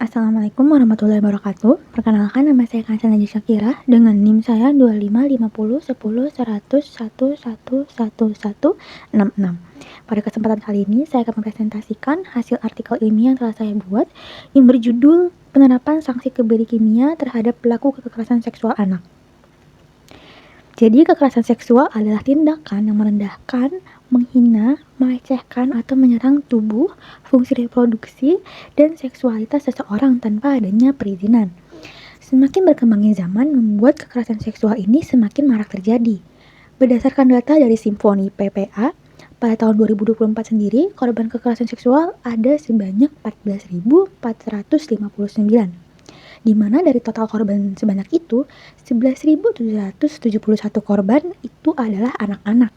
Assalamualaikum warahmatullahi wabarakatuh. Perkenalkan, nama saya Kansa Najwa Syakira dengan NIM saya 25501011111166. Pada kesempatan kali ini saya akan mempresentasikan hasil artikel ilmiah yang telah saya buat yang berjudul Penerapan Sanksi Kebiri Kimia Terhadap Pelaku Kekerasan Seksual Anak. Jadi, kekerasan seksual adalah tindakan yang merendahkan, menghina, melecehkan, atau menyerang tubuh, fungsi reproduksi, dan seksualitas seseorang tanpa adanya perizinan. Semakin berkembangnya zaman membuat kekerasan seksual ini semakin marak terjadi. Berdasarkan data dari Simfoni PPA, pada tahun 2024 sendiri, korban kekerasan seksual ada sebanyak 14.459. Di mana dari total korban sebanyak itu, 11.771 korban itu adalah anak-anak.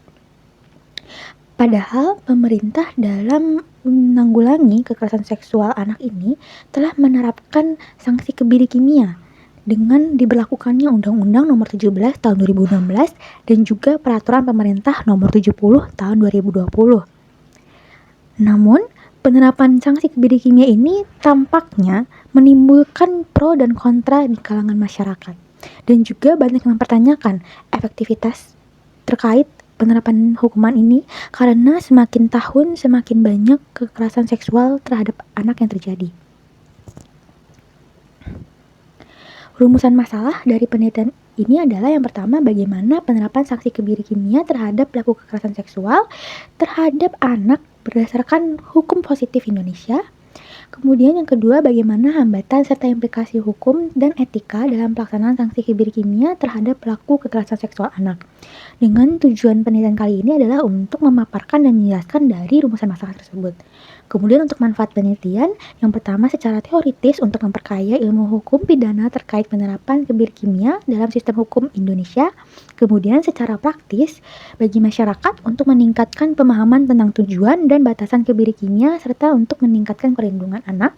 Padahal pemerintah dalam menanggulangi kekerasan seksual anak ini telah menerapkan sanksi kebiri kimia dengan diberlakukannya Undang-Undang Nomor 17 Tahun 2016 dan juga Peraturan Pemerintah Nomor 70 Tahun 2020. Namun, penerapan sanksi kebiri kimia ini tampaknya menimbulkan pro dan kontra di kalangan masyarakat. Dan juga banyak yang mempertanyakan efektivitas terkait penerapan hukuman ini karena semakin tahun semakin banyak kekerasan seksual terhadap anak yang terjadi. Rumusan masalah dari penelitian ini adalah yang pertama, bagaimana penerapan sanksi kebiri kimia terhadap pelaku kekerasan seksual terhadap anak berdasarkan hukum positif Indonesia. Kemudian yang kedua, bagaimana hambatan serta implikasi hukum dan etika dalam pelaksanaan sanksi kebiri kimia terhadap pelaku kekerasan seksual anak. Dengan tujuan penelitian kali ini adalah untuk memaparkan dan menjelaskan dari rumusan masalah tersebut. Kemudian untuk manfaat penelitian, yang pertama secara teoritis untuk memperkaya ilmu hukum pidana terkait penerapan kebiri kimia dalam sistem hukum Indonesia. Kemudian secara praktis bagi masyarakat untuk meningkatkan pemahaman tentang tujuan dan batasan kebiri kimia serta untuk meningkatkan perlindungan anak.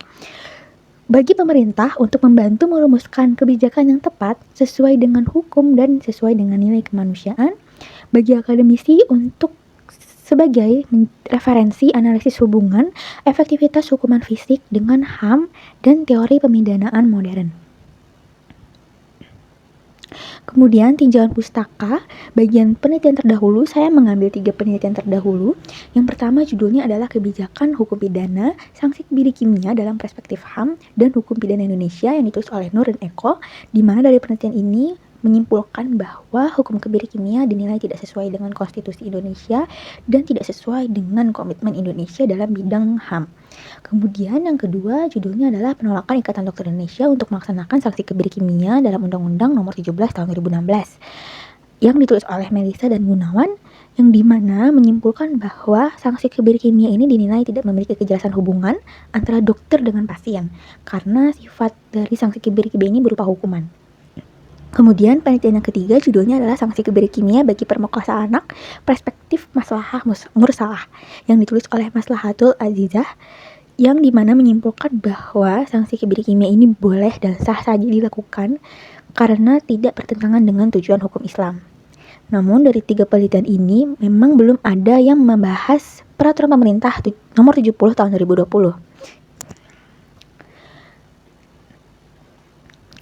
Bagi pemerintah untuk membantu merumuskan kebijakan yang tepat sesuai dengan hukum dan sesuai dengan nilai kemanusiaan. Bagi akademisi untuk sebagai referensi analisis hubungan efektivitas hukuman fisik dengan HAM dan teori pemidanaan modern. Kemudian tinjauan pustaka, bagian penelitian terdahulu, saya mengambil 3 penelitian terdahulu. Yang pertama judulnya adalah Kebijakan Hukum Pidana Sanksi Kebiri Kimia dalam Perspektif HAM dan Hukum Pidana Indonesia yang ditulis oleh Nur dan Eko, di mana dari penelitian ini menyimpulkan bahwa hukum kebiri kimia dinilai tidak sesuai dengan konstitusi Indonesia dan tidak sesuai dengan komitmen Indonesia dalam bidang HAM. Kemudian yang kedua judulnya adalah Penolakan Ikatan Dokter Indonesia untuk melaksanakan sanksi kebiri kimia dalam Undang-Undang Nomor 17 Tahun 2016 yang ditulis oleh Melisa dan Gunawan, yang dimana menyimpulkan bahwa sanksi kebiri kimia ini dinilai tidak memiliki kejelasan hubungan antara dokter dengan pasien karena sifat dari sanksi kebiri kimia ini berupa hukuman. Kemudian penelitian yang ketiga judulnya adalah Sanksi Kebiri Kimia bagi Perkosaan Anak Perspektif Maslahah Mursalah yang ditulis oleh Maslahatul Azizah, yang dimana menyimpulkan bahwa sanksi kebiri kimia ini boleh dan sah saja dilakukan karena tidak bertentangan dengan tujuan hukum Islam. Namun dari 3 penelitian ini memang belum ada yang membahas Peraturan Pemerintah Nomor 70 Tahun 2020.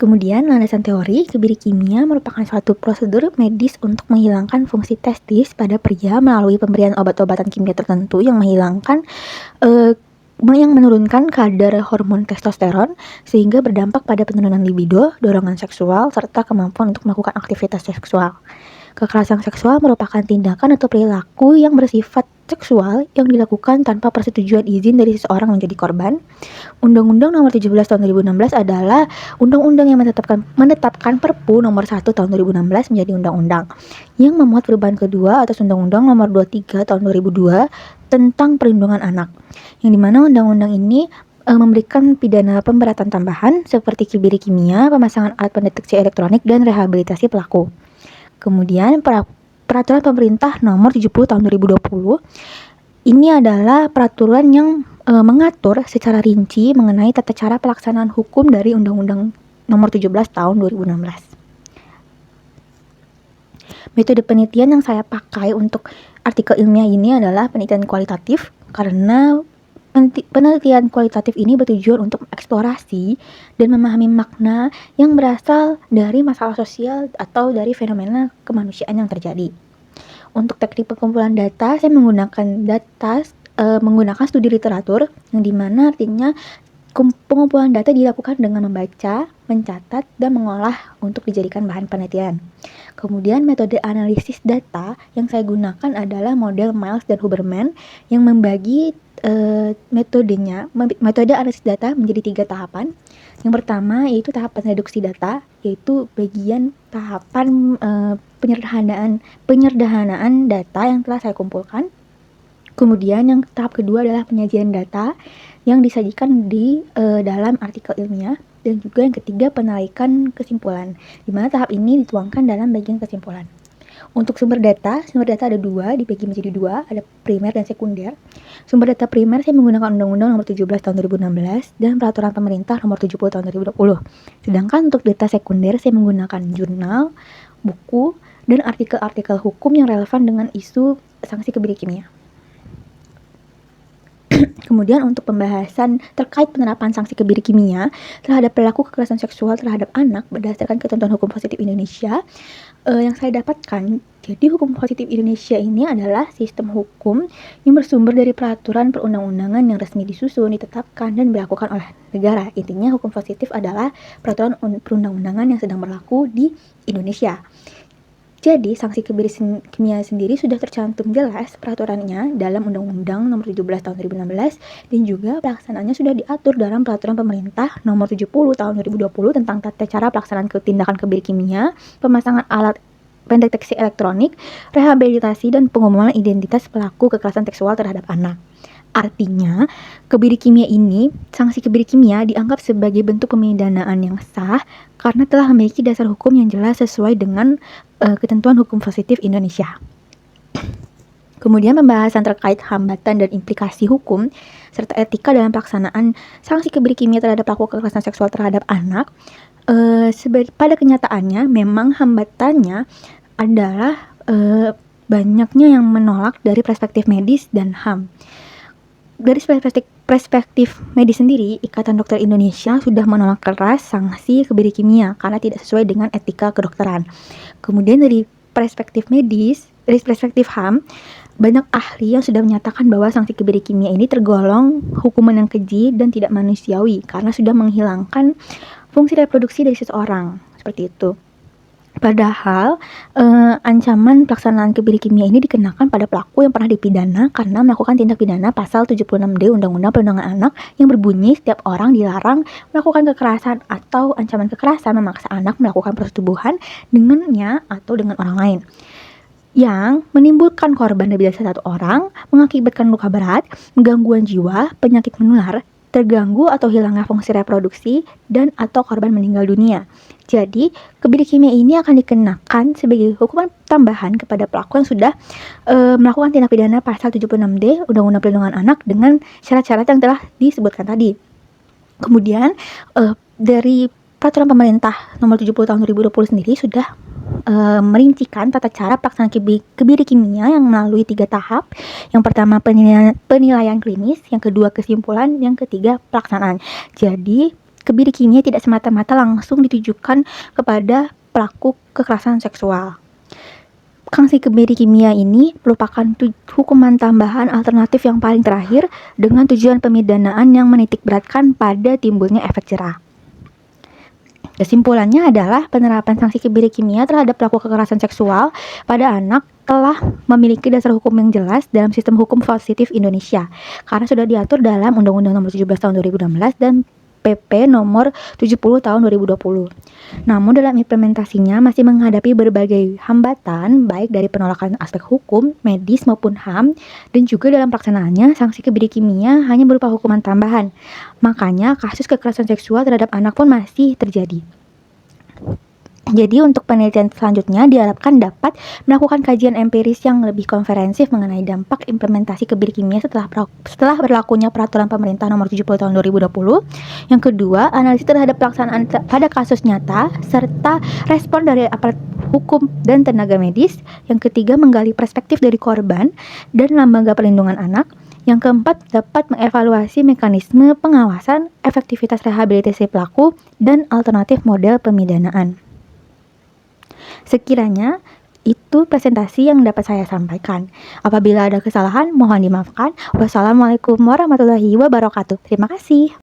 Kemudian, landasan teori, kebiri kimia merupakan suatu prosedur medis untuk menghilangkan fungsi testis pada pria melalui pemberian obat-obatan kimia tertentu yang menghilangkan yang menurunkan kadar hormon testosteron sehingga berdampak pada penurunan libido, dorongan seksual, serta kemampuan untuk melakukan aktivitas seksual. Kekerasan seksual merupakan tindakan atau perilaku yang bersifat seksual yang dilakukan tanpa persetujuan izin dari seseorang menjadi korban. Undang-Undang Nomor 17 Tahun 2016 adalah undang-undang yang menetapkan Perpu Nomor 1 Tahun 2016 menjadi undang-undang yang memuat perubahan kedua atas Undang-Undang Nomor 23 Tahun 2002 tentang perlindungan anak, yang dimana undang-undang ini memberikan pidana pemberatan tambahan seperti kebiri kimia, pemasangan alat pendeteksi elektronik, dan rehabilitasi pelaku. Kemudian Peraturan Pemerintah Nomor 70 Tahun 2020 ini adalah peraturan yang mengatur secara rinci mengenai tata cara pelaksanaan hukum dari Undang-Undang Nomor 17 Tahun 2016. Metode penelitian yang saya pakai untuk artikel ilmiah ini adalah penelitian kualitatif karena Penelitian kualitatif ini bertujuan untuk mengeksplorasi dan memahami makna yang berasal dari masalah sosial atau dari fenomena kemanusiaan yang terjadi. Untuk teknik pengumpulan data, saya menggunakan studi literatur, yang dimana artinya pengumpulan data dilakukan dengan membaca, mencatat, dan mengolah untuk dijadikan bahan penelitian. Kemudian metode analisis data yang saya gunakan adalah model Miles dan Huberman yang membagi metode analisis data menjadi 3 tahapan. Yang pertama yaitu tahapan reduksi data, yaitu bagian tahapan penyederhanaan data yang telah saya kumpulkan. Kemudian yang tahap kedua adalah penyajian data yang disajikan di dalam artikel ilmiah, dan juga yang ketiga penarikan kesimpulan, di mana tahap ini dituangkan dalam bagian kesimpulan. Untuk sumber data ada 2, dibagi menjadi 2, ada primer dan sekunder. Sumber data primer saya menggunakan Undang-Undang Nomor 17 Tahun 2016 dan Peraturan Pemerintah Nomor 70 Tahun 2020. Sedangkan untuk data sekunder saya menggunakan jurnal, buku, dan artikel-artikel hukum yang relevan dengan isu sanksi kebiri kimia. Kemudian untuk pembahasan terkait penerapan sanksi kebiri kimia terhadap pelaku kekerasan seksual terhadap anak berdasarkan ketentuan hukum positif Indonesia, yang saya dapatkan, jadi hukum positif Indonesia ini adalah sistem hukum yang bersumber dari peraturan perundang-undangan yang resmi disusun, ditetapkan, dan dilakukan oleh negara. Intinya hukum positif adalah peraturan perundang-undangan yang sedang berlaku di Indonesia. Jadi, sanksi kebiri kimia sendiri sudah tercantum jelas peraturannya dalam Undang-Undang Nomor 17 Tahun 2016, dan juga pelaksanaannya sudah diatur dalam Peraturan Pemerintah Nomor 70 Tahun 2020 tentang tata cara pelaksanaan tindakan kebiri kimia, pemasangan alat pendeteksi elektronik, rehabilitasi, dan pengumuman identitas pelaku kekerasan seksual terhadap anak. Artinya, sanksi kebiri kimia dianggap sebagai bentuk pemidanaan yang sah karena telah memiliki dasar hukum yang jelas sesuai dengan ketentuan hukum positif Indonesia. Kemudian pembahasan terkait hambatan dan implikasi hukum serta etika dalam pelaksanaan sanksi kebiri kimia terhadap pelaku kekerasan seksual terhadap anak. Pada kenyataannya memang hambatannya adalah banyaknya yang menolak dari perspektif medis dan HAM. Dari perspektif medis sendiri, Ikatan Dokter Indonesia sudah menolak keras sanksi kebiri kimia karena tidak sesuai dengan etika kedokteran. Kemudian dari perspektif HAM, banyak ahli yang sudah menyatakan bahwa sanksi kebiri kimia ini tergolong hukuman yang keji dan tidak manusiawi karena sudah menghilangkan fungsi reproduksi dari seseorang, seperti itu. Padahal ancaman pelaksanaan kebiri kimia ini dikenakan pada pelaku yang pernah dipidana karena melakukan tindak pidana pasal 76D Undang-Undang Perlindungan Anak yang berbunyi setiap orang dilarang melakukan kekerasan atau ancaman kekerasan memaksa anak melakukan persetubuhan dengannya atau dengan orang lain, yang menimbulkan korban lebih dari 1 orang, mengakibatkan luka berat, gangguan jiwa, penyakit menular, terganggu atau hilangnya fungsi reproduksi, dan atau korban meninggal dunia. Jadi, kebiri kimia ini akan dikenakan sebagai hukuman tambahan kepada pelaku yang sudah melakukan tindak pidana pasal 76D Undang-Undang Perlindungan Anak dengan syarat-syarat yang telah disebutkan tadi. Kemudian, dari Peraturan Pemerintah Nomor 70 Tahun 2020 sendiri sudah merincikan tata cara pelaksanaan kebiri kimia yang melalui 3 tahap. Yang pertama penilaian klinis, yang kedua kesimpulan, yang ketiga pelaksanaan. Jadi kebiri kimia tidak semata-mata langsung ditujukan kepada pelaku kekerasan seksual. Sanksi kebiri kimia ini merupakan hukuman tambahan alternatif yang paling terakhir dengan tujuan pemidanaan yang menitikberatkan pada timbulnya efek jerah. Kesimpulannya adalah penerapan sanksi kebiri kimia terhadap pelaku kekerasan seksual pada anak telah memiliki dasar hukum yang jelas dalam sistem hukum positif Indonesia karena sudah diatur dalam Undang-Undang Nomor 17 Tahun 2016 dan PP Nomor 70 Tahun 2020. Namun dalam implementasinya masih menghadapi berbagai hambatan baik dari penolakan aspek hukum, medis maupun HAM, dan juga dalam pelaksanaannya sanksi kebiri kimia hanya berupa hukuman tambahan. Makanya kasus kekerasan seksual terhadap anak pun masih terjadi. Jadi untuk penelitian selanjutnya diharapkan dapat melakukan kajian empiris yang lebih komprehensif mengenai dampak implementasi kebiri kimia setelah berlakunya Peraturan Pemerintah Nomor 70 Tahun 2020. Yang kedua, analisis terhadap pelaksanaan pada kasus nyata serta respon dari aparat hukum dan tenaga medis. Yang ketiga, menggali perspektif dari korban dan lembaga perlindungan anak. Yang keempat, dapat mengevaluasi mekanisme pengawasan, efektivitas rehabilitasi pelaku, dan alternatif model pemidanaan. Sekiranya itu presentasi yang dapat saya sampaikan. Apabila ada kesalahan, mohon dimaafkan. Wassalamualaikum warahmatullahi wabarakatuh. Terima kasih.